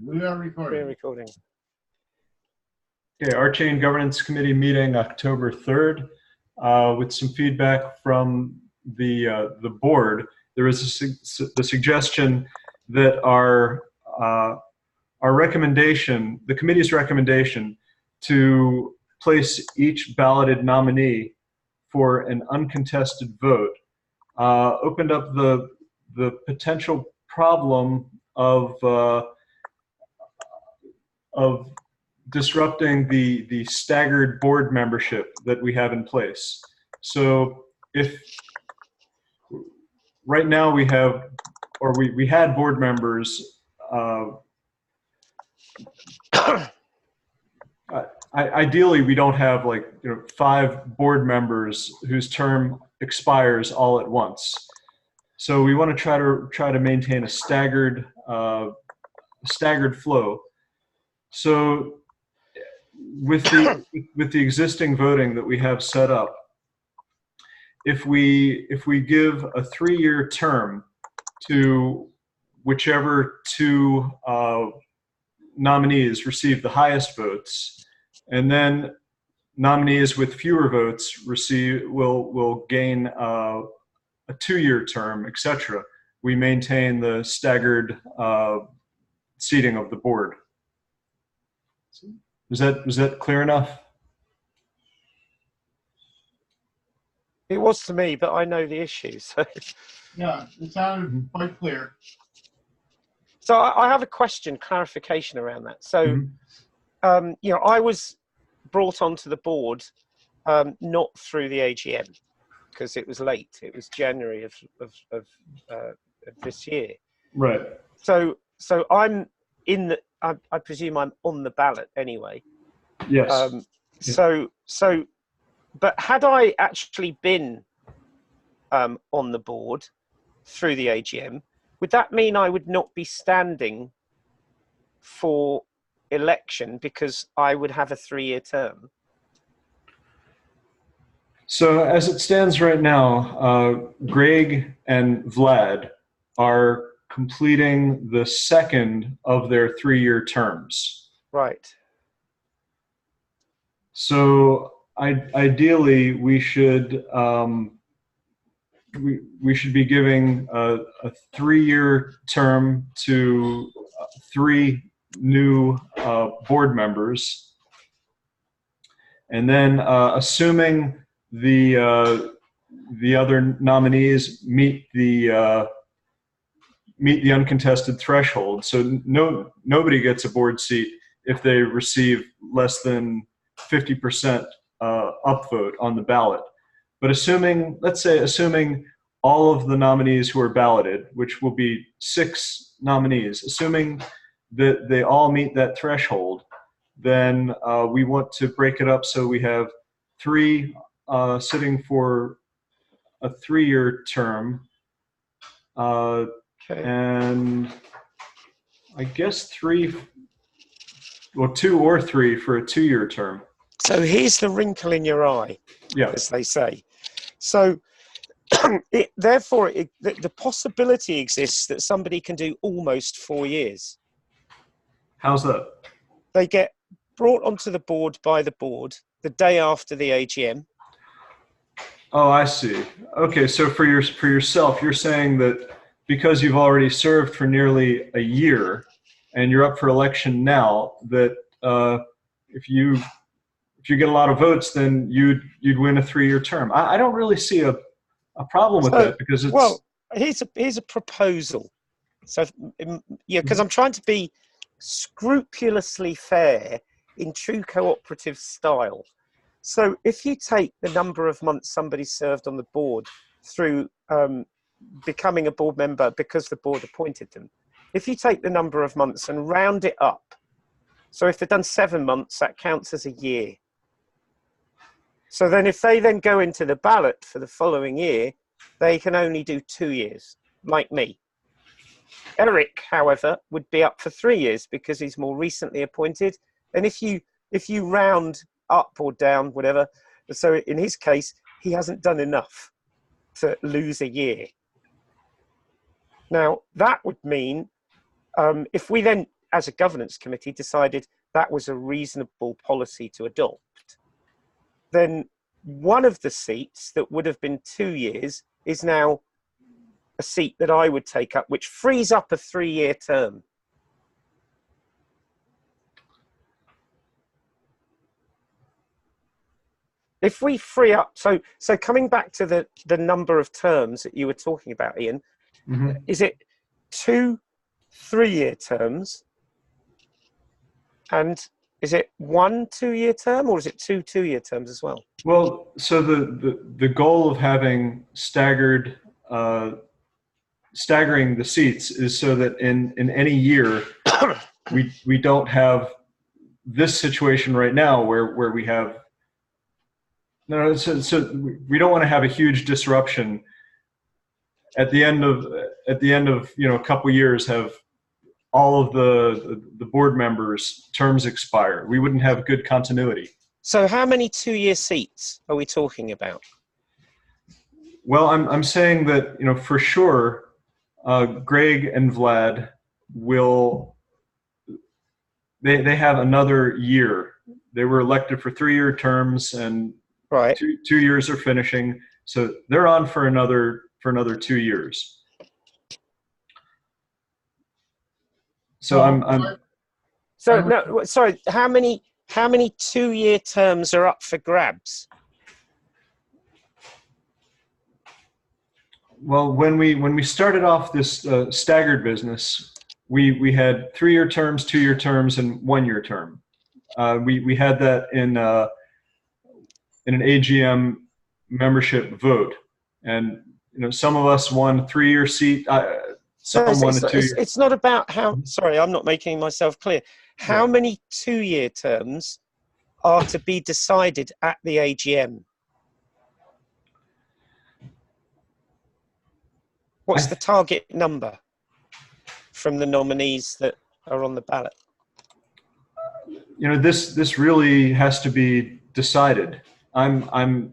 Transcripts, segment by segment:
We are We're recording. recording. Okay, RChain Governance Committee meeting October 3rd with some feedback from the board. There was the suggestion that our recommendation, the committee's recommendation, to place each balloted nominee for an uncontested vote opened up the potential problem of disrupting the staggered board membership that we have in place. So if right now we have, or we had board members, ideally we don't have like 5 board members whose term expires all at once. So we want to try to maintain a staggered flow. So with the existing voting that we have set up, if we give a 3-year term to whichever 2 nominees receive the highest votes, and then nominees with fewer votes will gain a 2-year term, etc., we maintain the staggered seating of the board. Was that clear enough? It was to me, but I know the issue. So, Yeah, it sounded quite clear. so I have a question, clarification around that. So, I was brought onto the board not through the AGM because it was late. It was January of this year. Right. So I'm in the. I presume I'm on the ballot anyway. Yes. But had I actually been on the board through the AGM, would that mean I would not be standing for election because I would have a 3-year term? So as it stands right now, Greg and Vlad are completing the 2nd of their 3-year terms. Right. So ideally, we should we should be giving a 3-year term to 3 new board members, and then assuming the other nominees meet the uncontested threshold. So nobody gets a board seat if they receive less than 50% upvote on the ballot. But let's say assuming all of the nominees who are balloted, which will be 6 nominees, assuming that they all meet that threshold, then we want to break it up so we have 3 sitting for a 3-year term, and I guess 2 or 3 for a 2-year term. So here's the wrinkle in your eye, as they say. So therefore, the possibility exists that somebody can do almost 4 years. How's that? They get brought onto the board by the board the day after the AGM. Oh, I see. Okay, so for yourself, you're saying that because you've already served for nearly a year and you're up for election now, that if you get a lot of votes, then you'd win a 3-year term. I don't really see a problem with that, because it's... Well, here's a proposal. So because I'm trying to be scrupulously fair in true cooperative style. So if you take the number of months somebody served on the board through becoming a board member because the board appointed them, if you take the number of months and round it up, so if they've done 7 months, that counts as a year. So then if they then go into the ballot for the following year, they can only do 2 years, like me. Eric, however, would be up for 3 years because he's more recently appointed. And if you round up or down, whatever, so in his case, he hasn't done enough to lose a year. Now, that would mean if we then as a governance committee, decided that was a reasonable policy to adopt, then one of the seats that would have been 2 years is now a seat that I would take up, which frees up a 3-year term. If we free up, so coming back to the number of terms that you were talking about, Ian, is it 2 3-year terms, and is it 1 2-year term, or is it 2 2-year terms as well? Well, so the goal of having staggering the seats is so that in any year we don't have this situation right now where we have so we don't want to have a huge disruption at the end of a couple years, have all of the board members' terms expire. We wouldn't have good continuity. So how many 2-year seats are we talking about? Well, I'm saying that, for sure, Greg and Vlad will, they have another year. They were elected for 3-year terms, and right. two years are finishing. So they're on for another 2 years. So sorry, how many 2-year terms are up for grabs? Well, when we started off this staggered business, we had 3-year terms, 2-year terms, and 1-year term. We had that in an AGM membership vote, and some of us won 3-year seat. Some won a 2-year. It's not about how. Sorry, I'm not making myself clear. How many 2-year terms are to be decided at the AGM? What's the target number from the nominees that are on the ballot? This really has to be decided. I'm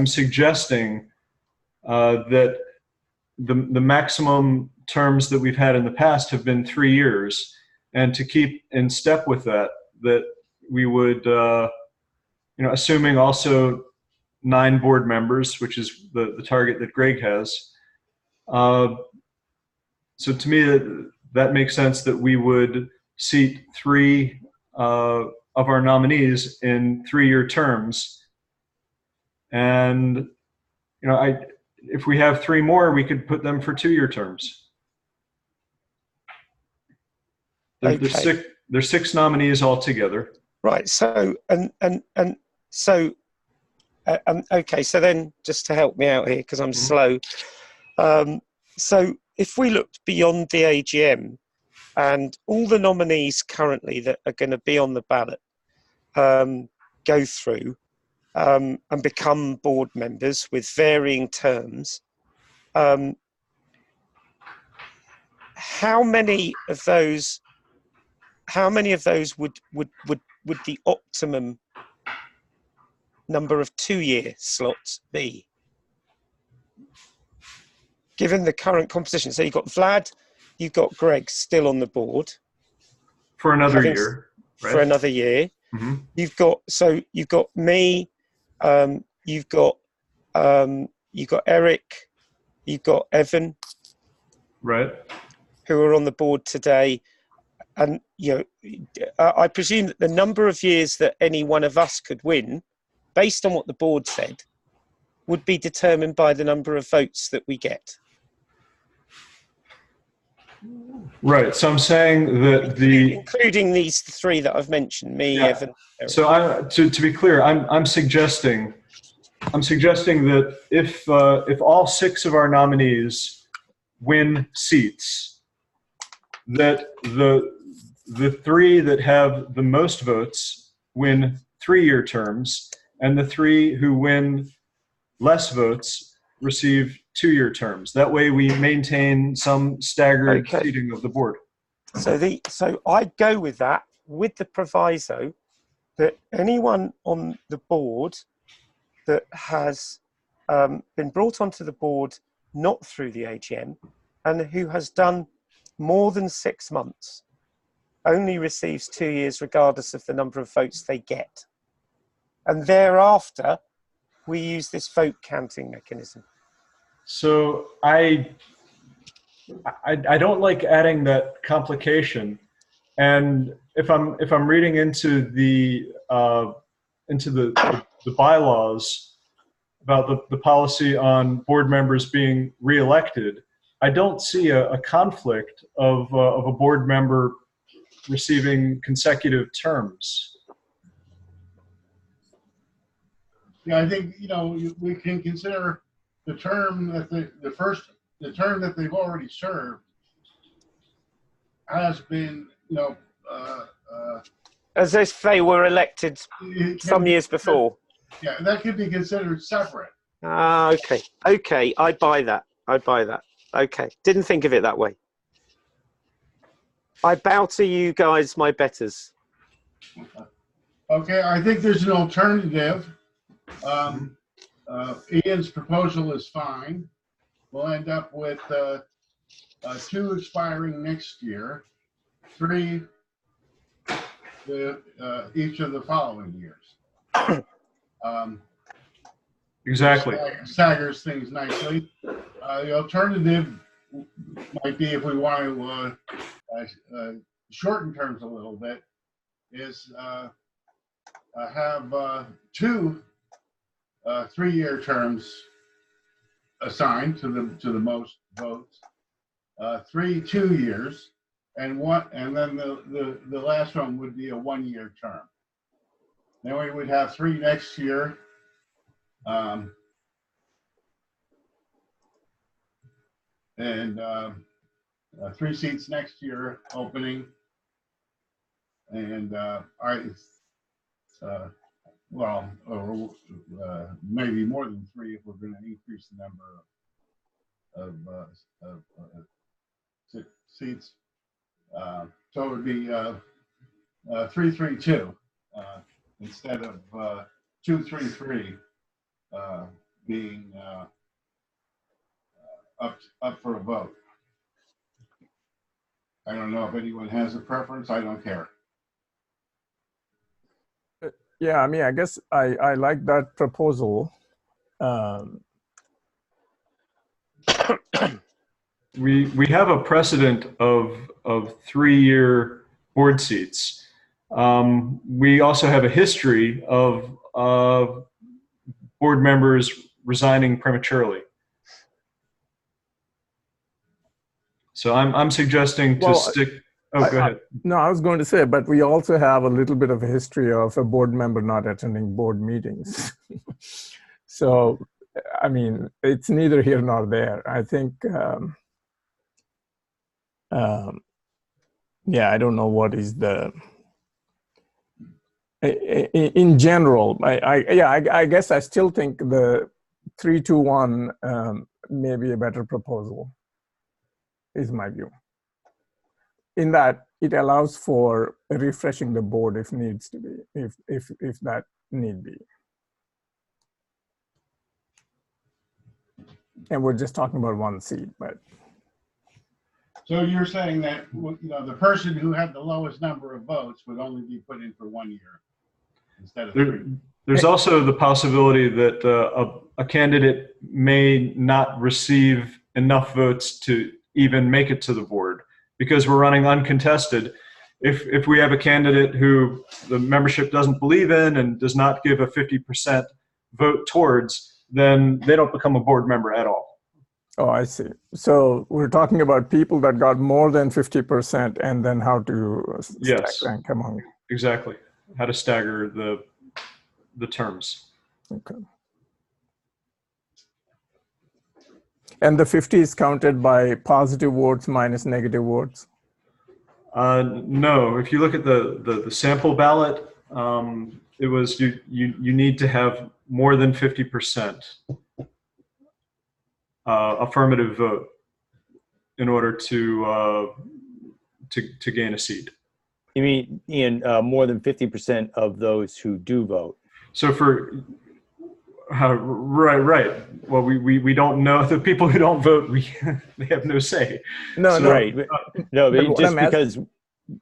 suggesting that the maximum terms that we've had in the past have been 3 years, and to keep in step with that we would, assuming also 9 board members, which is the target that Greg has. So to me, that makes sense that we would seat 3 of our nominees in 3-year terms. And, if we have 3 more, we could put them for 2-year terms. There's 6 nominees altogether. Right. So okay. So then, just to help me out here, because I'm slow. So if we looked beyond the AGM, and all the nominees currently that are going to be on the ballot go through and become board members with varying terms, how many of those would the optimum number of 2-year slots be, given the current composition? So you've got Vlad, you've got Greg still on the board for another year. Right? For another year. Mm-hmm. You've got me, you've got Eric, you've got Evan, right, who are on the board today. And I presume that the number of years that any one of us could win, based on what the board said, would be determined by the number of votes that we get. Right. So I'm saying that including these 3 that I've mentioned, me, Evan, Eric. So to be clear, I'm suggesting that if all 6 of our nominees win seats, that the 3 that have the most votes win 3-year terms, and the 3 who win less votes receive 2-year terms. That way we maintain some staggered seating of the board. So I'd go with that, with the proviso that anyone on the board that has been brought onto the board not through the AGM and who has done more than 6 months only receives 2 years regardless of the number of votes they get. And thereafter, we use this vote counting mechanism. So I don't like adding that complication. And if I'm reading into the bylaws about the policy on board members being reelected, I don't see a conflict of a board member receiving consecutive terms. Yeah, I think, we can consider the term that the term that they've already served has been, As if they were elected some years before. Yeah, that could be considered separate. Okay. Okay, I buy that. Okay, didn't think of it that way. I bow to you guys, my betters. Okay, I think there's an alternative. Ian's proposal is fine. We'll end up with 2 expiring next year, 3 each of the following years. Exactly. Staggers things nicely. The alternative might be, if we want to shorten terms a little bit, is have 2 3-year terms assigned to the most votes, 3 2 years, and then the last one would be a 1-year term. Then we would have 3 next year. And 3 seats next year opening, and maybe more than 3 if we're going to increase the number of seats. So it would be 3-3-2 instead of 2-3-3 being up for a vote. I don't know if anyone has a preference. I don't care. Yeah, I mean, I guess I like that proposal. We have a precedent of 3-year board seats. We also have a history of board members resigning prematurely. So I'm suggesting to stick. Oh, go ahead. No, I was going to say, but we also have a little bit of a history of a board member not attending board meetings. So, I mean, it's neither here nor there. I think, yeah, I don't know what is the, in general, I guess I still think the 3-2-1 may be a better proposal, is my view. In that it allows for refreshing the board if needs to be, if that need be. And we're just talking about 1 seat, but. So you're saying that the person who had the lowest number of votes would only be put in for 1 year instead of 3. There's also the possibility that a candidate may not receive enough votes to even make it to the board, because we're running uncontested. If we have a candidate who the membership doesn't believe in and does not give a 50% vote towards, then they don't become a board member at all. Oh, I see. So we're talking about people that got more than 50% and then how to stack rank among. Exactly. How to stagger the terms. Okay. And the 50 is counted by positive votes minus negative votes? No, if you look at the sample ballot, it was you need to have more than 50% affirmative vote in order to gain a seat. You mean, Ian, more than 50% of those who do vote? So for right. Well, we don't know the people who don't vote. They have no say. No, so, right. No, but just because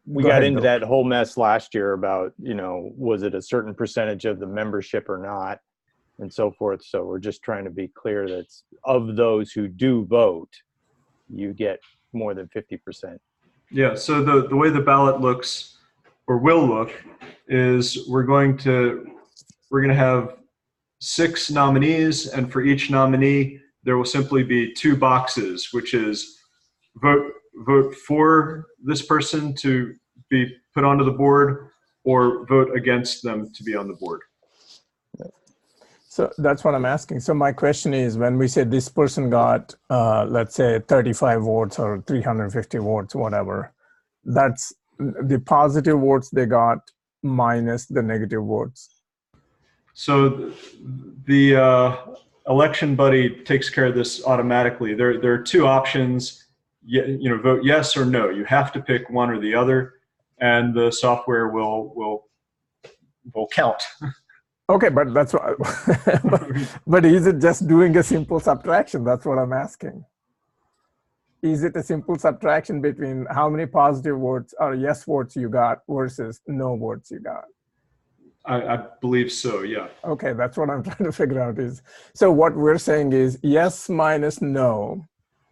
we Go got ahead, into Bill. that whole mess last year about, was it a certain percentage of the membership or not, and so forth. So we're just trying to be clear that of those who do vote, you get more than 50%. Yeah, so the way the ballot looks or will look is we're going to have 6 nominees, and for each nominee there will simply be 2 boxes, which is vote for this person to be put onto the board or vote against them to be on the board. So that's what I'm asking. So my question is, when we say this person got, let's say 35 votes or 350 votes, whatever, that's the positive votes they got minus the negative votes. So the election buddy takes care of this automatically. There are 2 options. Vote yes or no. You have to pick one or the other, and the software will count. Okay, but that's what, but is it just doing a simple subtraction? That's what I'm asking. Is it a simple subtraction between how many positive votes or yes votes you got versus no votes you got? I believe so, yeah. Okay, that's what I'm trying to figure out is, so what we're saying is yes minus no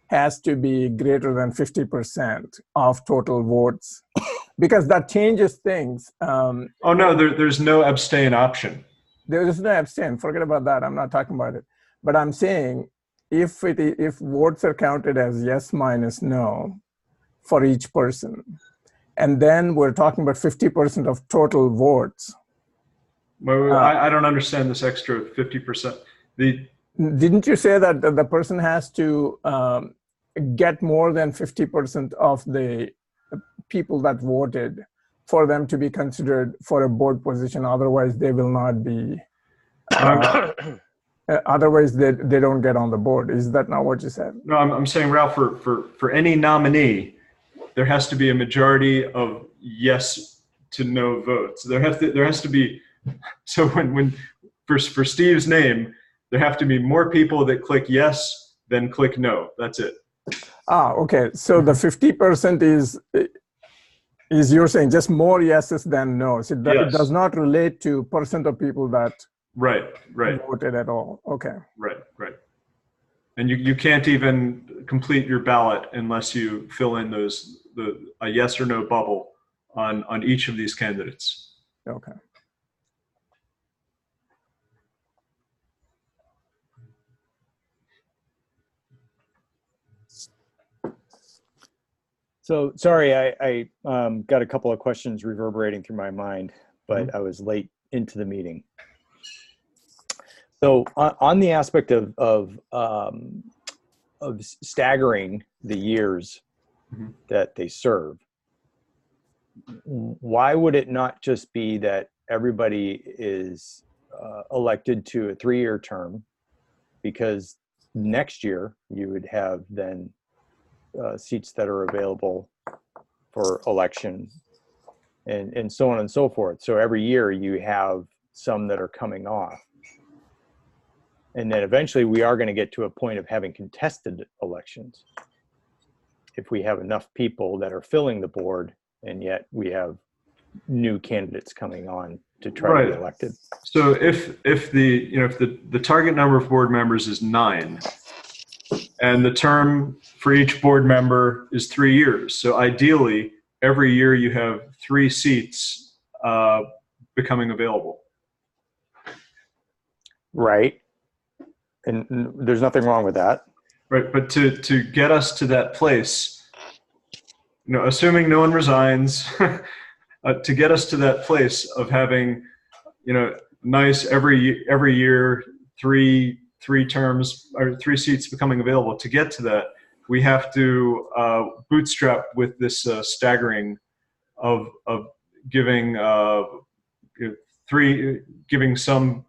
has to be greater than 50% of total votes, because that changes things. Oh no, there's no abstain option. There is no abstain. Forget about that. I'm not talking about it. But I'm saying if votes are counted as yes minus no for each person, and then we're talking about 50% of total votes. I don't understand this extra 50%. Didn't you say that the person has to get more than 50% of the people that voted for them to be considered for a board position? Otherwise, they will not be. Otherwise, they don't get on the board. Is that not what you said? No, I'm saying, Ralph, for any nominee, there has to be a majority of yes to no votes. There has to be. So when for Steve's name, there have to be more people that click yes than click no. That's it. Okay. So the 50% is you're saying just more yeses than no's. It does not relate to percent of people that right voted at all. Okay. Right. And you can't even complete your ballot unless you fill in a yes or no bubble on each of these candidates. Okay. So sorry, I got a couple of questions reverberating through my mind, but I was late into the meeting. So on the aspect of staggering the years that they serve, why would it not just be that everybody is elected to a 3-year term? Because next year you would have then seats that are available for election and so on and so forth. So every year you have some that are coming off. And then eventually we are going to get to a point of having contested elections if we have enough people that are filling the board, and yet we have new candidates coming on to try to be elected. So if the target number of board members is 9, and the term for each board member is 3 years, so ideally every year you have 3 seats becoming available. Right. And there's nothing wrong with that. Right, but to get us to that place, assuming no one resigns, to get us to that place of having, nice every year 3 terms or 3 seats becoming available. To get to that, we have to bootstrap with this staggering of giving giving some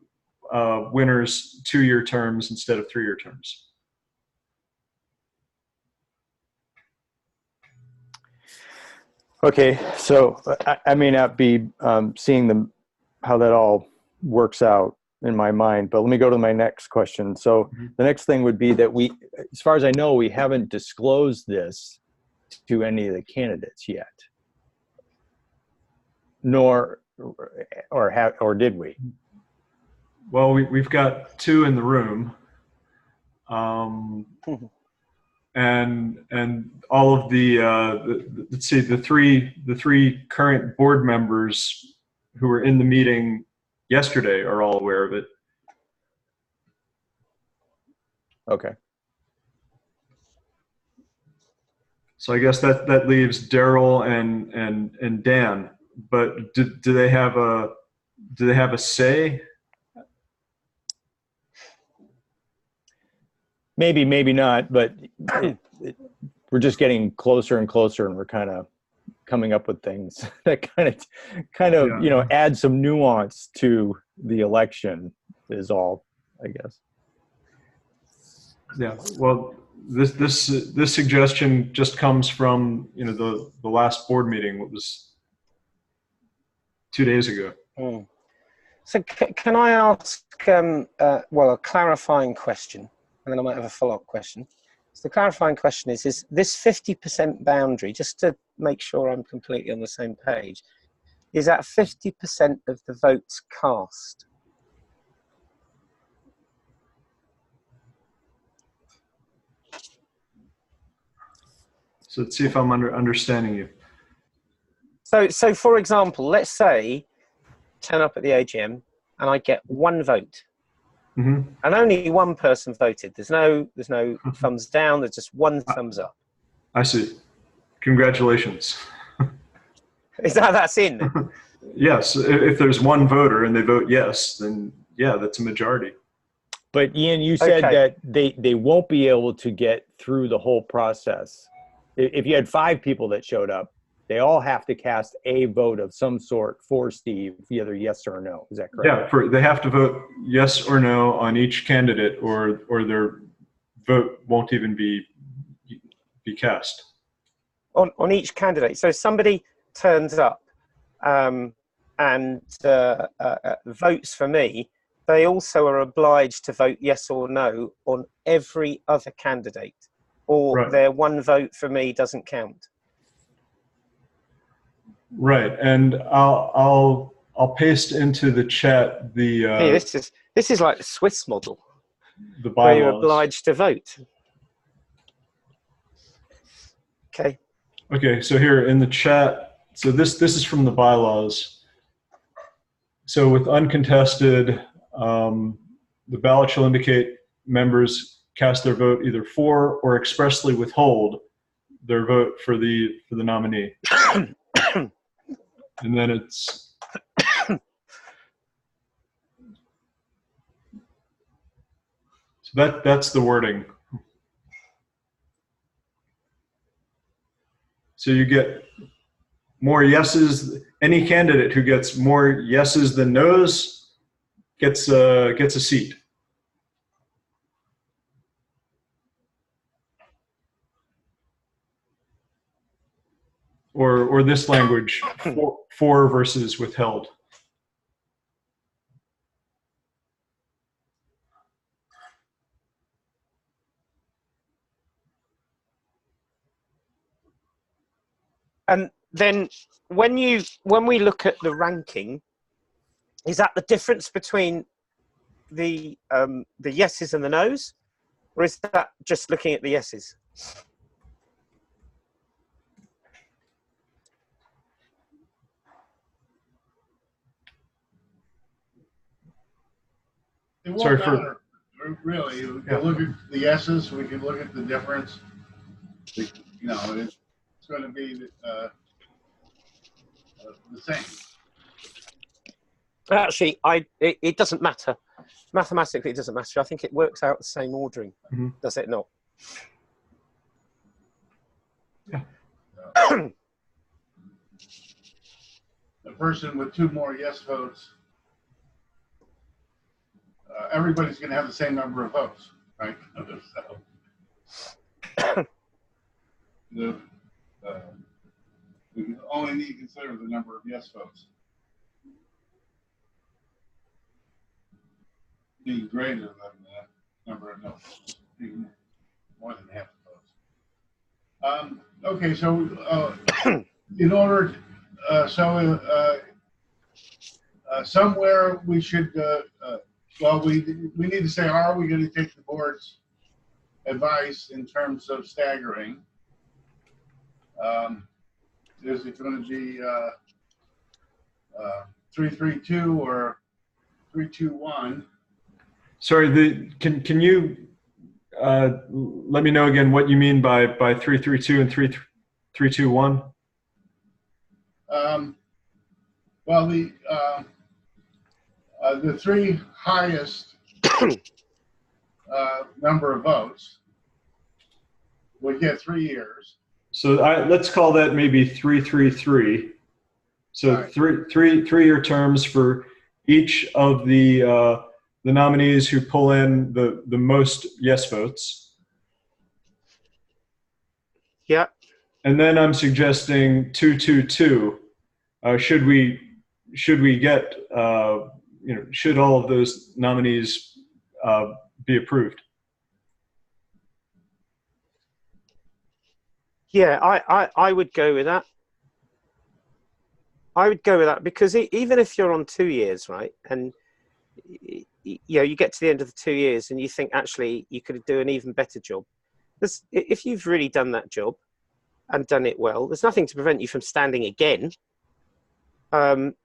winners 2-year terms instead of 3-year terms. Okay, so I may not be seeing how that all works out in my mind, but let me go to my next question. So the next thing would be that as far as I know, we haven't disclosed this to any of the candidates yet. nor, or did we? Well, we've got 2 in the room. And all of let's see, the three current board members who were in the meeting yesterday are all aware of it. Okay. So I guess that leaves Daryl and Dan. But do they have a say? Maybe, maybe not, but we're just getting closer and closer, and we're kind of coming up with things that kind of Yeah. you know, add some nuance to the election is all, I guess. Yeah. Well, this suggestion just comes from, you know, the last board meeting. What was 2 days ago. So can I ask, well, a clarifying question, and then I might have a follow-up question. So the clarifying question is this 50% boundary, just to make sure I'm completely on the same page, is that 50% of the votes cast? So let's see if I'm understanding you. So for example, let's say turn up at the AGM and I get 1 vote. Mm-hmm. And only 1 person voted. There's no thumbs down. There's just 1 thumbs up. I see. Congratulations. Is that's in? Yes. If there's 1 voter and they vote yes, then yeah, that's a majority. But Ian, you said Okay. that they won't be able to get through the whole process. If you had 5 people that showed up, they all have to cast a vote of some sort for Steve, either yes or no. Is that correct? Yeah, they have to vote yes or no on each candidate, or their vote won't even be cast. On each candidate. So somebody turns up and votes for me, they also are obliged to vote yes or no on every other candidate, or Right. their 1 vote for me doesn't count. Right, and I'll paste into the chat the Hey, this is like the Swiss model, the where you're bylaws. obliged to vote. Okay. Okay, so here in the chat, so this is from the bylaws. So with uncontested, the ballot shall indicate members cast their vote either for or expressly withhold their vote for the nominee. And then it's so that's the wording. So you get more yeses. Any candidate who gets more yeses than nos gets a seat. Or this language, for versus withheld. And then when we look at the ranking, is that the difference between the yeses and the nos, or is that just looking at the yeses? It won't Sorry matter, really. We can look at the yeses. We can look at the difference. You know, it's going to be the same. Actually, it doesn't matter. Mathematically, it doesn't matter. I think it works out the same ordering, does it not? Yeah. The person with 2 more yes votes, everybody's going to have the same number of votes, right? So, we only need to consider the number of yes votes being greater than the number of no votes, being more than half the votes. Okay, so in order, somewhere we should, well, we need to say, are we going to take the board's advice in terms of staggering? Is it going to be 3-3-2 or 3-2-1? Sorry, can you let me know again what you mean by 3-3-2 and 3-2-1? Well, the three highest number of votes would get 3 years. So let's call that maybe 3-3-3. So Right. three-year terms for each of the nominees who pull in the most yes votes. Yeah. And then I'm suggesting 2-2-2. Should we get should all of those nominees be approved? Yeah, I would go with that. I would go with that because even if you're on 2 years, right, and you get to the end of the 2 years and you think actually you could do an even better job. If you've really done that job and done it well, there's nothing to prevent you from standing again.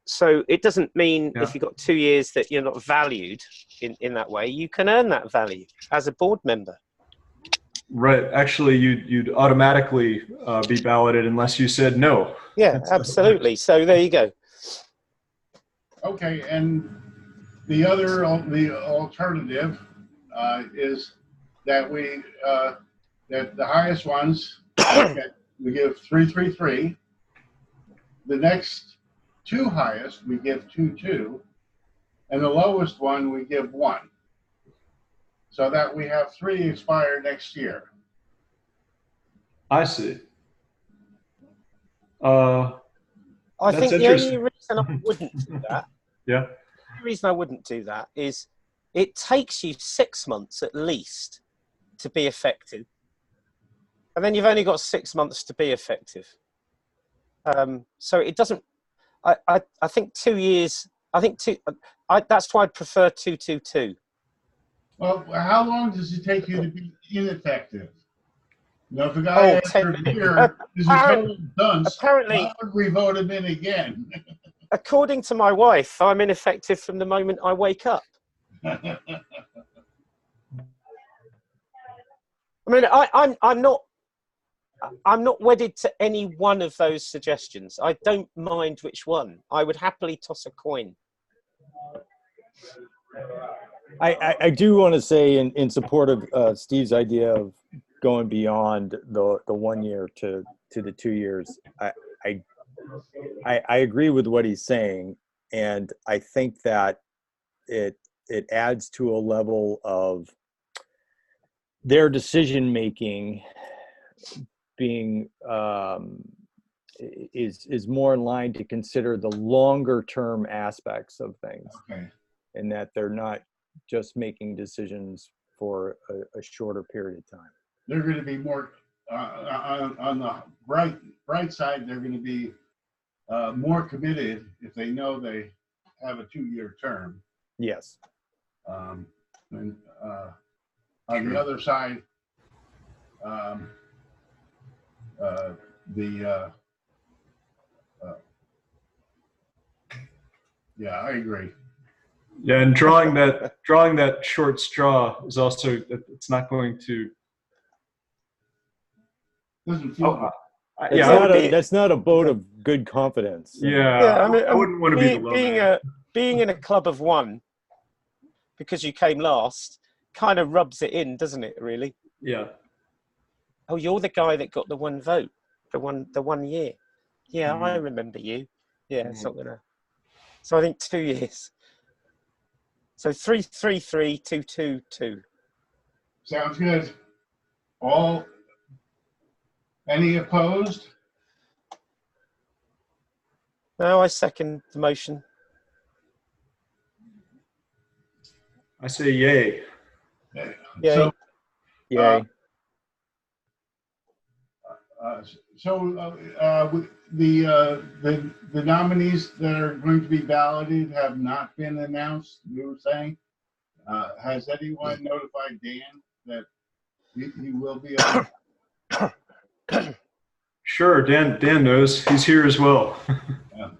So it doesn't mean if you've got 2 years that you're not valued in that way. You can earn that value as a board member. Right. Actually, you'd automatically be balloted unless you said no. Yeah, absolutely. So there you go. Okay, and the alternative is that that the highest ones we give 3-3-3. The next two highest we give 2-2, and the lowest one we give 1. So that we have 3 expire next year. I see. I That's think the interesting. only reason I wouldn't do that, Yeah. the only reason I wouldn't do that is it takes you 6 months at least to be effective. And then you've only got 6 months to be effective. So it doesn't, I think 2 years, that's why I'd prefer 2-2-2. Well, how long does it take you to be ineffective? You know, if a guy after a year is a total dunce, apparently, why would we vote him in again? According to my wife, I'm ineffective from the moment I wake up. I mean, I'm not wedded to any one of those suggestions. I don't mind which one. I would happily toss a coin. I do want to say in support of Steve's idea of going beyond the 1 year to the 2 years. I agree with what he's saying, and I think that it adds to a level of their decision making being is more in line to consider the longer term aspects of things, Okay. and that they're not just making decisions for a shorter period of time. They're going to be more on the bright side. They're going to be more committed if they know they have a 2-year term. Yes. And on the other side, yeah, I agree. Yeah, and drawing that short straw is also, it's not going to. Doesn't feel good. That's not a vote of good confidence. Yeah, I mean, I wouldn't want to be the low man. Being in a club of one because you came last kind of rubs it in, doesn't it? Really? Yeah. Oh, you're the guy that got the one vote, the 1 year. Yeah, I remember you. Yeah, it's not gonna. So I think 2 years. So 3-3-3, 2-2-2. Sounds good. Any opposed? No, I second the motion. I say yay. Yay. So, Yay. the nominees that are going to be balloted have not been announced, you were saying? Has anyone notified Dan that he will be on? Sure, Dan knows. He's here as well. Yeah.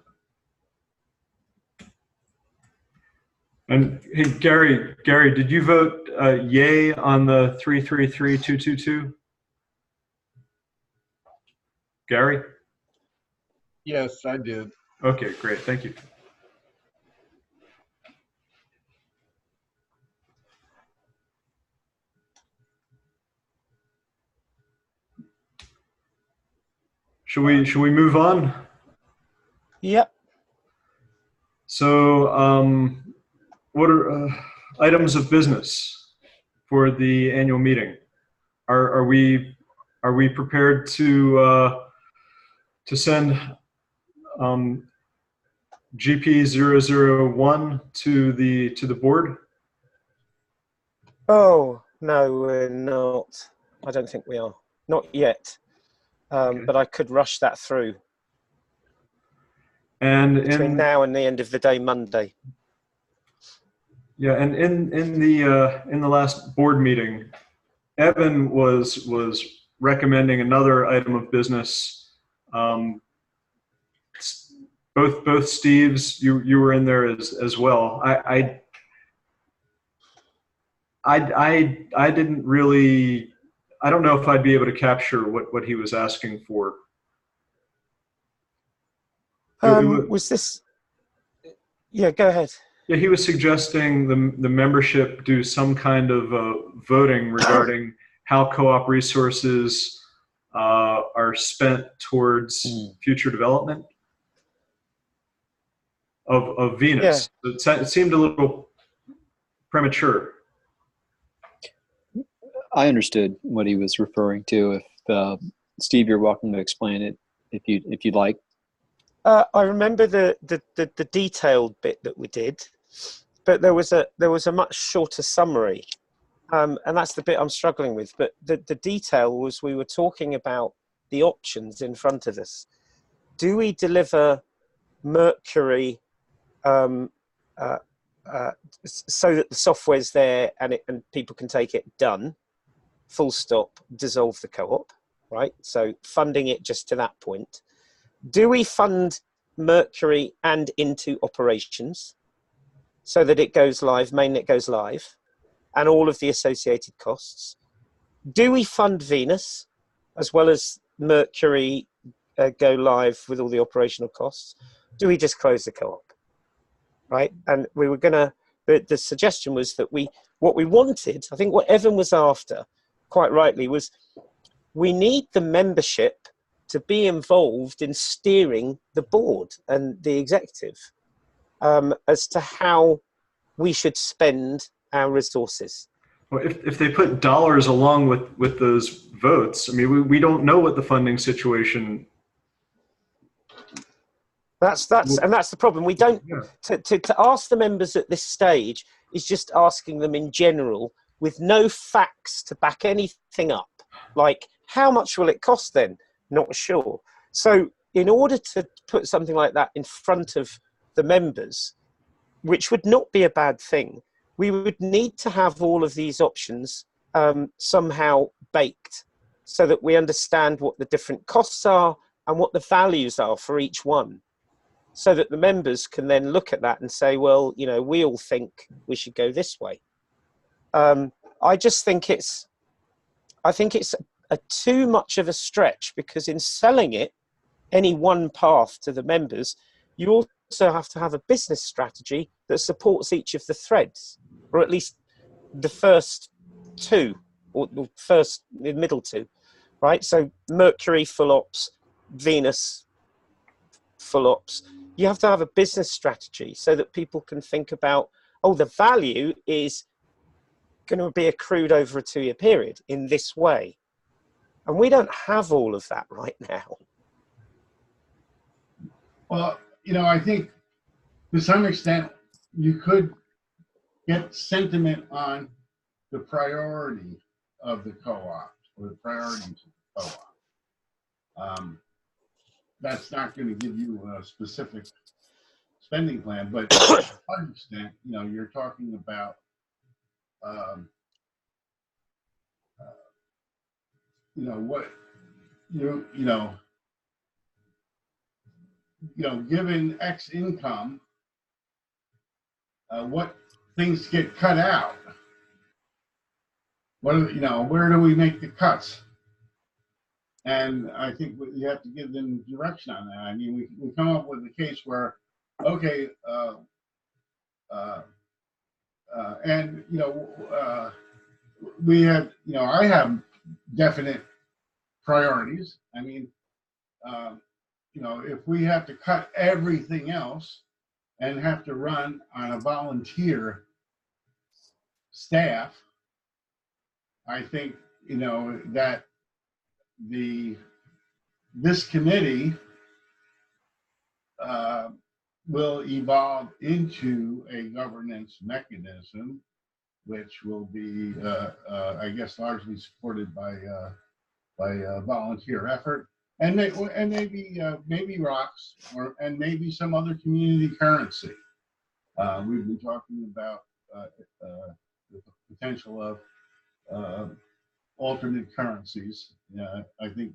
And hey, Gary, did you vote yay on the 333222? Gary? Yes, I did. Okay, great. Thank you. Should we move on? Yep. So, what are items of business for the annual meeting? Are we prepared to send GP001 to the board? Oh, no, we're not. I don't think we are. Not yet. Okay. But I could rush that through And between now and the end of the day, Monday. yeah, and in the last board meeting, Evan was recommending another item of business. Both Steves, you were in there as well. I didn't really. I don't know if I'd be able to capture what he was asking for. Was this? Yeah, go ahead. Yeah, he was suggesting the membership do some kind of voting regarding how co-op resources are spent towards future development of Venus. Yeah. It seemed a little premature. I understood what he was referring to. If Steve, you're welcome to explain it if you'd like. I remember the detailed bit that we did, but there was a much shorter summary, and that's the bit I'm struggling with. But the detail was we were talking about the options in front of us. Do we deliver Mercury so that the software's there and people can take it? Done. Full stop. Dissolve the co-op. Right. So funding it just to that point. Do we fund Mercury and into operations so that it goes live, mainnet goes live, and all of the associated costs? Do we fund Venus as well as Mercury go live with all the operational costs? Do we just close the co-op? Right? And we were going to, the suggestion was that what we wanted, I think what Evan was after, quite rightly, was we need the membership to be involved in steering the board and the executive as to how we should spend our resources. Well, if they put dollars along with those votes, I mean, we don't know what the funding situation. That's the problem. We don't. Yeah. To ask the members at this stage is just asking them in general with no facts to back anything up. Like, how much will it cost then? Not sure. So in order to put something like that in front of the members, which would not be a bad thing, we would need to have all of these options somehow baked so that we understand what the different costs are and what the values are for each one, so that the members can then look at that and say, well, you know, we all think we should go this way. I just think it's too much of a stretch, because in selling it, any one path to the members, you also have to have a business strategy that supports each of the threads, or at least the first two, or the middle two, right? So Mercury full ops, Venus full ops. You have to have a business strategy so that people can think about, oh, the value is going to be accrued over a 2-year period in this way. And we don't have all of that right now. Well, you know, I think to some extent you could get sentiment on the priority of the co-op, or the priorities of the co-op. that's not going to give you a specific spending plan, but to a large extent, you're talking about um, what given X income, what things get cut out. Where do we make the cuts? And I think you have to give them direction on that. I mean, we come up with a case where, okay, and we have, I have definite priorities. I mean, if we have to cut everything else and have to run on a volunteer staff, I think, that this committee will evolve into a governance mechanism, which will be, I guess, largely supported by volunteer effort, and maybe rocks, and maybe some other community currency. We've been talking about the potential of alternate currencies. I think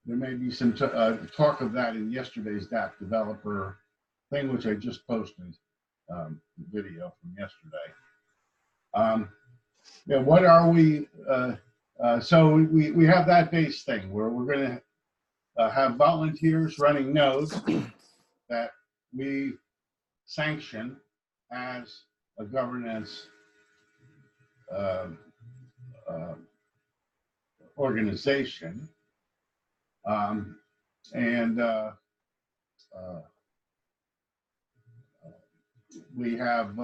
there may be some talk of that in yesterday's DApp developer thing, which I just posted, video from yesterday. What are we? So we have that base thing where we're going to have volunteers running nodes that we sanction as a governance organization, and we have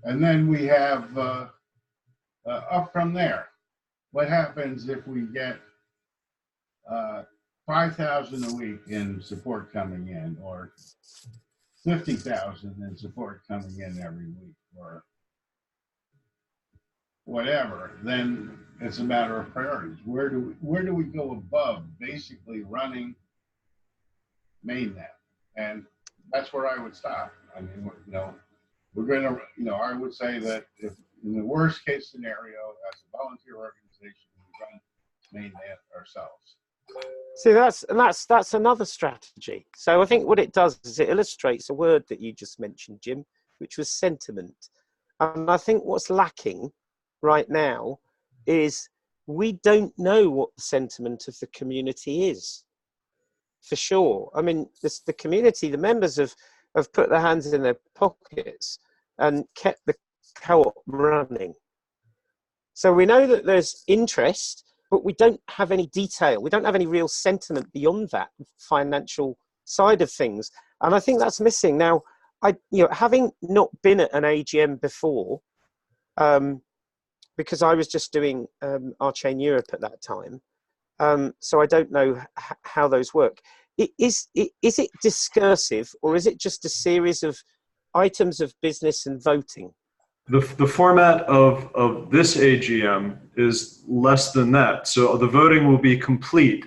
and then we have up from there. What happens if we get 5,000 a week in support coming in, or 50,000 in support coming in every week, or whatever? Then it's a matter of priorities. Where do we go above basically running mainnet? And that's where I would stop. I mean, we're going to, I would say that if in the worst case scenario, as a volunteer organization, we run mainnet ourselves. See, that's another strategy. So I think what it does is it illustrates a word that you just mentioned, Jim, which was sentiment. And I think what's lacking right now is we don't know what the sentiment of the community is, for sure. I mean, the community, the members have put their hands in their pockets and kept the co-op running. So we know that there's interest, but we don't have any detail. We don't have any real sentiment beyond that financial side of things. And I think that's missing. Now, having not been at an AGM before, because I was just doing RChain Europe at that time, so I don't know how those work. Is it discursive, or is it just a series of items of business and voting? The format of this AGM is less than that. So the voting will be complete,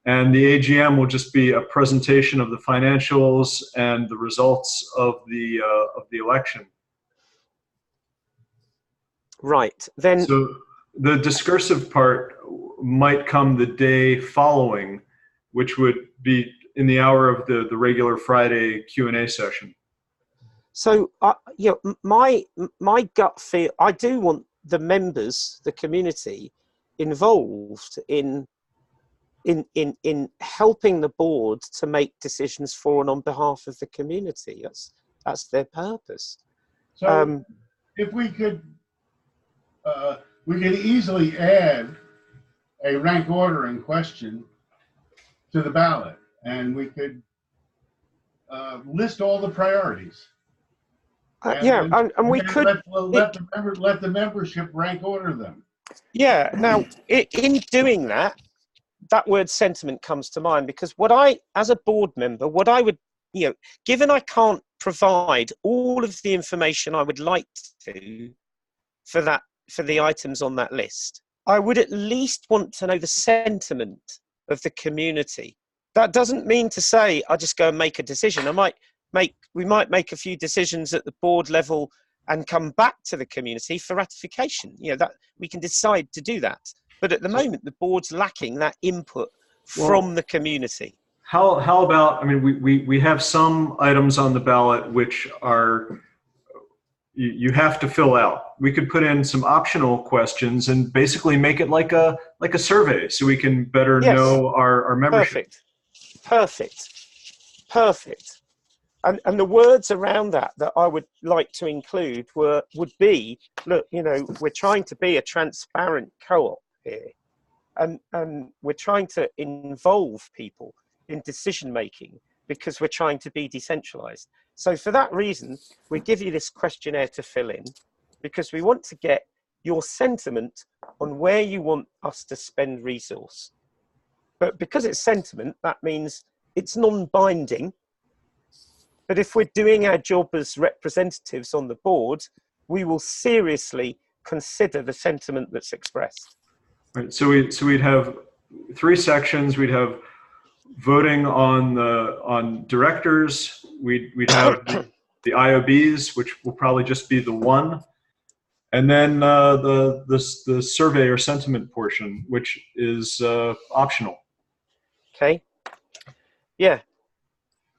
and the AGM will just be a presentation of the financials and the results of the election. Right. Then. So the discursive part might come the day following, which would be in the hour of the regular Friday Q&A session. So, my gut feel, I do want the members, the community, involved in helping the board to make decisions for and on behalf of the community. That's their purpose. So, if we could easily add a rank ordering question to the ballot, and we could list all the priorities. And we could let the membership rank order them. Yeah. Now, in doing that, that word sentiment comes to mind, because what I, as a board member, what I would, given I can't provide all of the information I would like to for the items on that list, I would at least want to know the sentiment of the community. That doesn't mean to say I just go and make a decision. We might make a few decisions at the board level and come back to the community for ratification. That we can decide to do that. But at the moment, the board's lacking that input from the community. How about, I mean, we have some items on the ballot which are, you have to fill out. We could put in some optional questions and basically make it like a survey so we can better know our membership. Perfect. And the words around that I would like to include would be, look, we're trying to be a transparent co-op here. And we're trying to involve people in decision making because we're trying to be decentralized. So for that reason, we give you this questionnaire to fill in because we want to get your sentiment on where you want us to spend resource. But because it's sentiment, that means it's non-binding. But if we're doing our job as representatives on the board, we will seriously consider the sentiment that's expressed. Right. So we'd have 3 sections. We'd have voting on directors. We'd have the IOBs, which will probably just be the one, and then the survey or sentiment portion, which is optional. Okay. Yeah.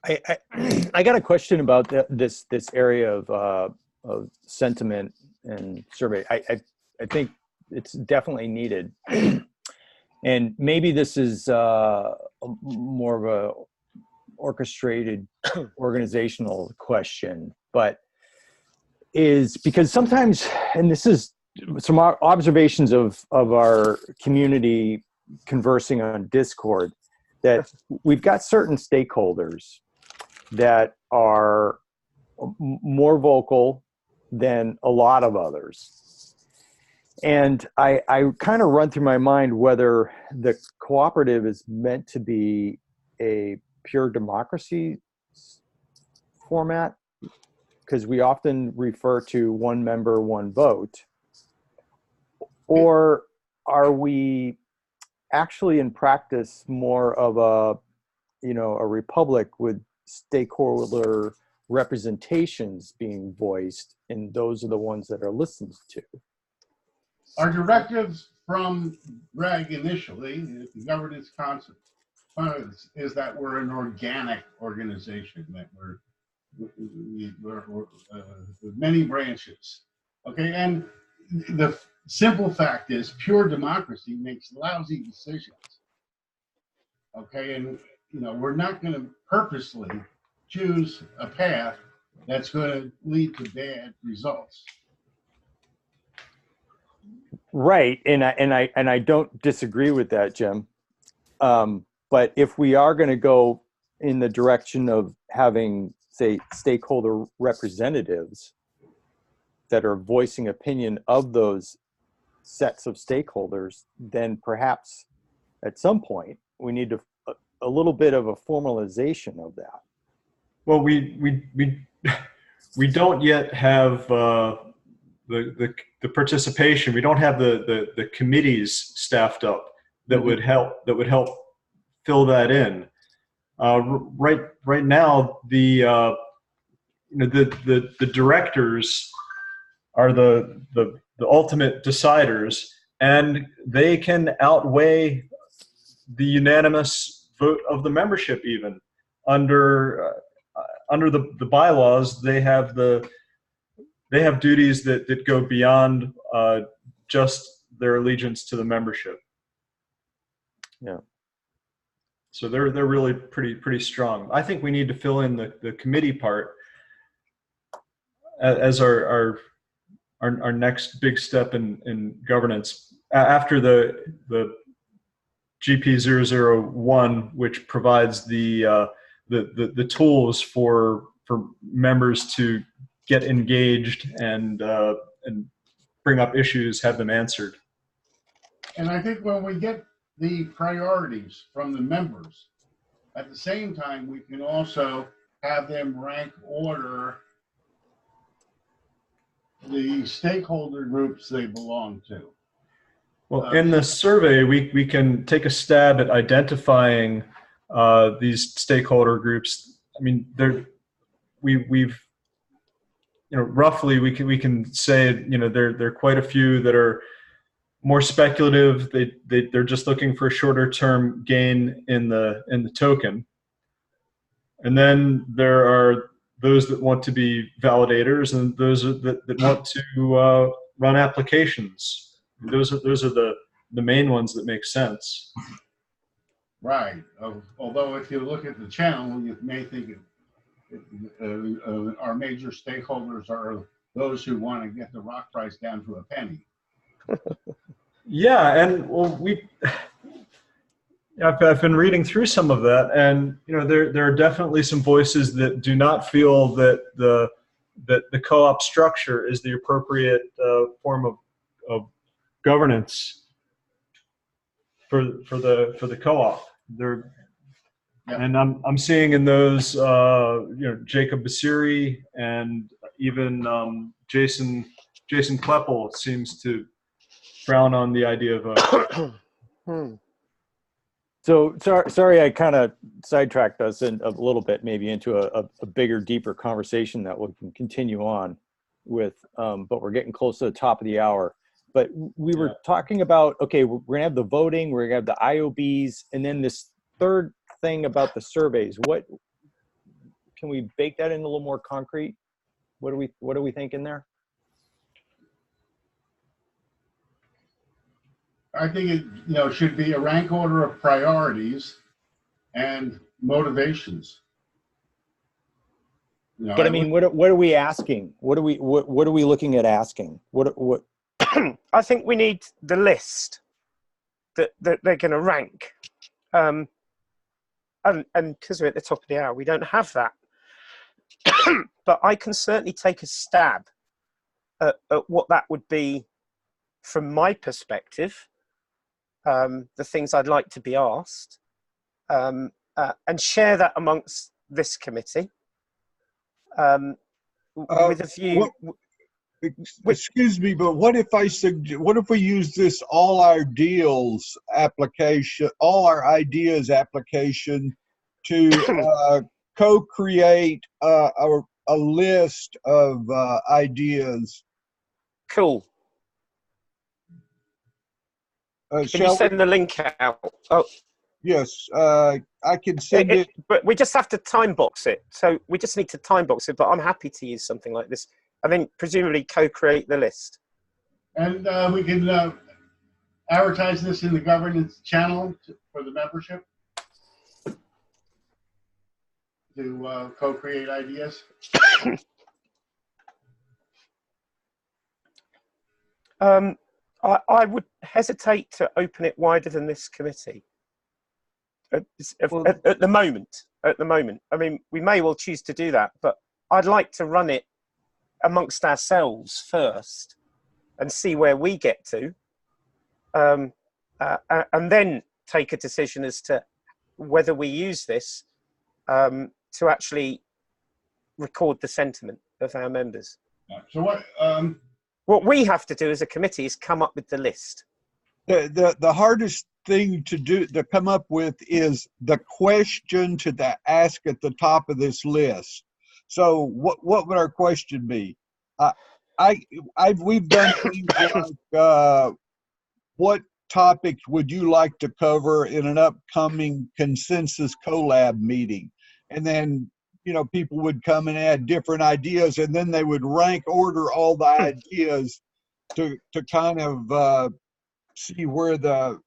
I got a question about this area of sentiment and survey. I think it's definitely needed, and maybe this is more of a orchestrated organizational question, but is because sometimes, and this is some observations of our community conversing on Discord, that we've got certain stakeholders that are more vocal than a lot of others. And I kind of run through my mind whether the cooperative is meant to be a pure democracy format, because we often refer to one member, one vote, or are we actually in practice more of a republic with stakeholder representations being voiced, and those are the ones that are listened to? Our directives from Greg initially, the governance concept, is that we're an organic organization, that we're with many branches. Okay, and the simple fact is pure democracy makes lousy decisions. Okay, and we're not going to purposely choose a path that's going to lead to bad results. Right, and I don't disagree with that, Jim. But if we are going to go in the direction of having, say, stakeholder representatives that are voicing opinion of those sets of stakeholders, then perhaps at some point we need a little bit of a formalization of that. Well, we don't yet have the participation. We don't have the committees staffed up that would help fill that in. Right now, the directors are the ultimate deciders, and they can outweigh the unanimous vote of the membership. Even under the bylaws, they have duties that go beyond just their allegiance to the membership. Yeah. So they're really pretty strong. I think we need to fill in the committee part as our next big step in governance after the GP001, which provides the tools for members to get engaged and bring up issues, have them answered. And I think when we get the priorities from the members, at the same time, we can also have them rank order the stakeholder groups they belong to. Well, in the survey, we can take a stab at identifying these stakeholder groups. I mean, we've roughly we can say there are quite a few that are more speculative. They're just looking for a shorter term gain in the token, and then there are those that want to be validators and those that want to run applications. Those are the main ones that make sense. Right. Although if you look at the channel, you may think our major stakeholders are those who want to get the rock price down to a penny. Yeah, and well, I've been reading through some of that, and there are definitely some voices that do not feel that the co-op structure is the appropriate form of governance for the co-op. Yep. And I'm seeing in those Jacob Basiri and even Jason Kleppel seems to frown on the idea of a. So sorry, I kind of sidetracked us a little bit, maybe into a bigger, deeper conversation that we can continue on with. But we're getting close to the top of the hour. But we were talking about, okay, we're gonna have the voting, we're gonna have the IOBs, and then this third thing about the surveys. What can we bake that in a little more concrete? What are we thinking there? I think it should be a rank order of priorities and motivations. But I mean, what are we asking? What are we looking at asking? What? I think we need the list that they're going to rank, and because we're at the top of the hour, we don't have that. But I can certainly take a stab at what that would be from my perspective. The things I'd like to be asked, and share that amongst this committee with a view. Excuse me, but what if we use this all our ideas application to co-create a list of ideas? Cool. Can you send the link out? Oh, yes, I can send it. But we just have to time box it. So we just need to time box it. But I'm happy to use something like this. And then presumably co-create the list. And we can advertise this in the governance channel for the membership to co-create ideas. I would hesitate to open it wider than this committee at the moment. At the moment, I mean, we may well choose to do that, but I'd like to run it amongst ourselves first and see where we get to, and then take a decision as to whether we use this to actually record the sentiment of our members. So what we have to do as a committee is come up with the list. The hardest thing to come up with is the question to ask at the top of this list. So what would our question be? We've done things like what topics would you like to cover in an upcoming consensus collab meeting? And then people would come and add different ideas, and then they would rank order all the ideas to kind of see where the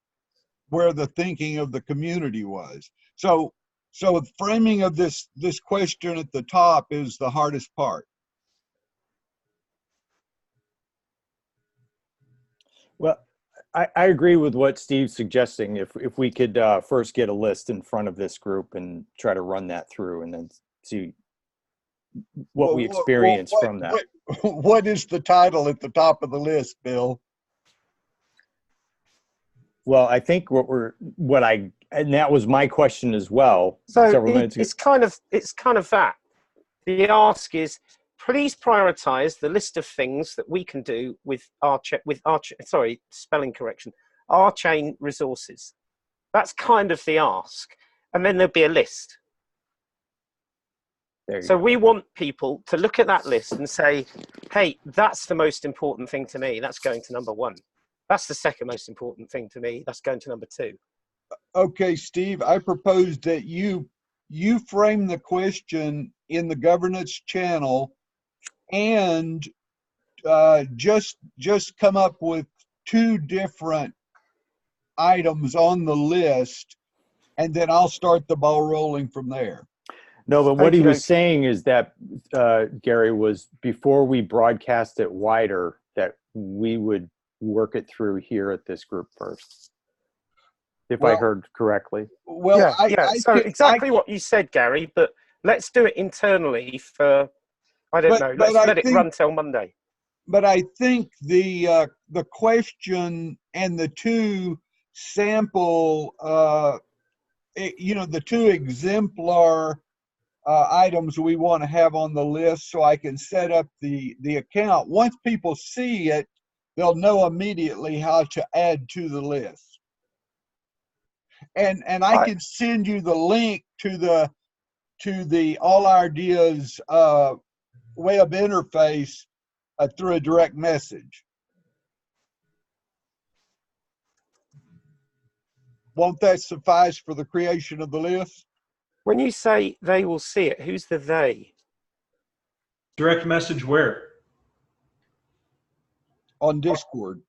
thinking of the community was. So the framing of this question at the top is the hardest part. Well, I agree with what Steve's suggesting. If we could first get a list in front of this group and try to run that through, and then see what we experience from that. What is the title at the top of the list, Bill? Well, I think and that was my question as well. So it's kind of that. The ask is, please prioritize the list of things that we can do with sorry, spelling correction, RChain resources. That's kind of the ask. And then there'll be a list. So we want people to look at that list and say, hey, that's the most important thing to me. That's going to number 1. That's the second most important thing to me. That's going to number 2. Okay, Steve, I propose that you frame the question in the governance channel and just come up with 2 different items on the list, and then I'll start the ball rolling from there. No, but what he was Okey-dokey. saying is that, Gary, was before we broadcast it wider, that we would work it through here at this group first, if I Well- heard correctly. Well, Yeah, I so can- exactly what you said, Gary, but let's do it internally for, I don't But- know, but let's I let it think- run till Monday. But I think the question and the 2 sample, the 2 exemplar items we want to have on the list, so I can set up the account. Once people see it, they'll know immediately how to add to the list. And I can send you the link to the All Ideas web interface through a direct message. Won't that suffice for the creation of the list? When you say they will see it, who's the they? Direct message where? On Discord.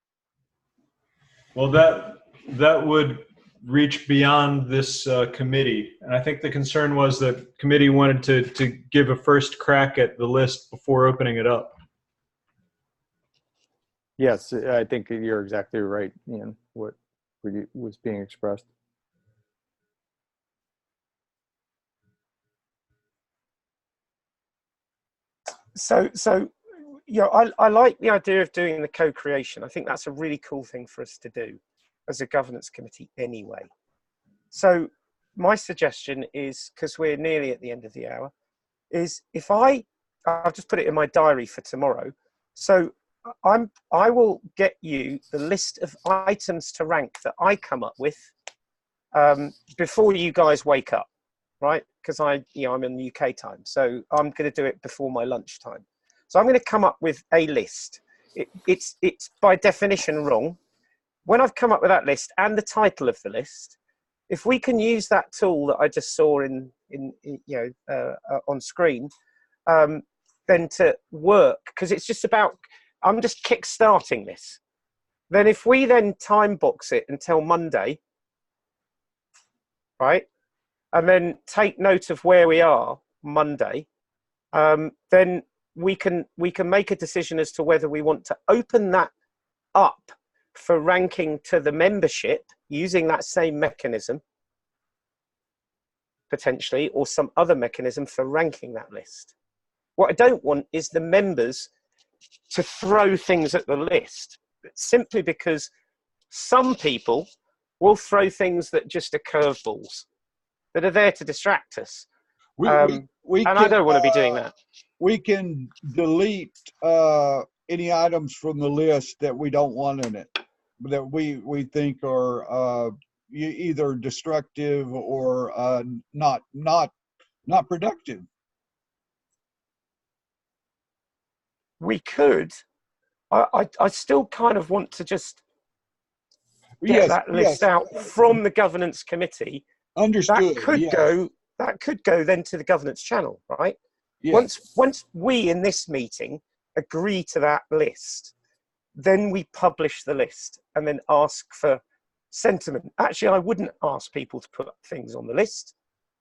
Well, that would reach beyond this committee. And I think the concern was that committee wanted to give a first crack at the list before opening it up. Yes, I think you're exactly right, Ian, what was being expressed. So I like the idea of doing the co-creation. I think that's a really cool thing for us to do as a governance committee anyway. So my suggestion is, because we're nearly at the end of the hour, is if I've just put it in my diary for tomorrow. So I will get you the list of items to rank that I come up with before you guys wake up, right? Because I'm in the UK time, so I'm going to do it before my lunchtime. So I'm going to come up with a list. It's by definition wrong. When I've come up with that list and the title of the list, if we can use that tool that I just saw on screen, then to work, because it's just about, I'm just kick-starting this. Then if we then time box it until Monday, right, and then take note of where we are Monday, then we can make a decision as to whether we want to open that up for ranking to the membership using that same mechanism, potentially, or some other mechanism for ranking that list. What I don't want is the members to throw things at the list, simply because some people will throw things that just are curveballs, that are there to distract us. And I don't want to be doing that. We can delete any items from the list that we don't want in it, that we think are either destructive or not productive. We could. I still kind of want to just get that list out from the governance committee. Understood. That could go then to the governance channel, right? Yes. Once we in this meeting agree to that list, then we publish the list and then ask for sentiment. Actually, I wouldn't ask people to put things on the list,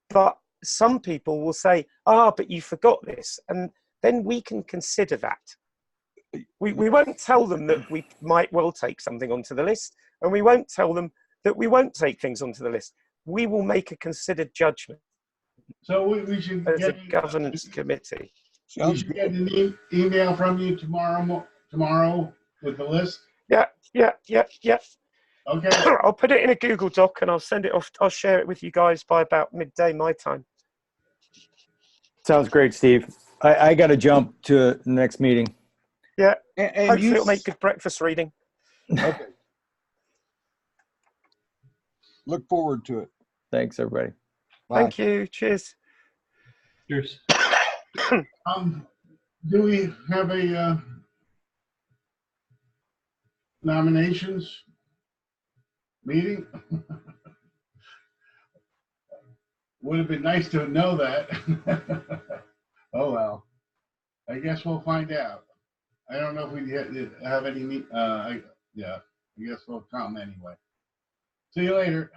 but some people will say, but you forgot this. And then we can consider that. We won't tell them that we might well take something onto the list, and we won't tell them that we won't take things onto the list. We will make a considered judgment. So we should as get a governance committee. We should get an email from you tomorrow with the list. Yeah. Okay. I'll put it in a Google Doc and I'll send it off. I'll share it with you guys by about midday my time. Sounds great, Steve. I got to jump to the next meeting. And Hopefully you, it'll make good breakfast reading. okay. Look forward to it. Thanks, everybody. Bye. Thank you. Cheers. Cheers. Do we have a nominations meeting? Would have been nice to know that. Oh well, I guess we'll find out. I don't know if we have any. Yeah, I guess we'll come anyway. See you later.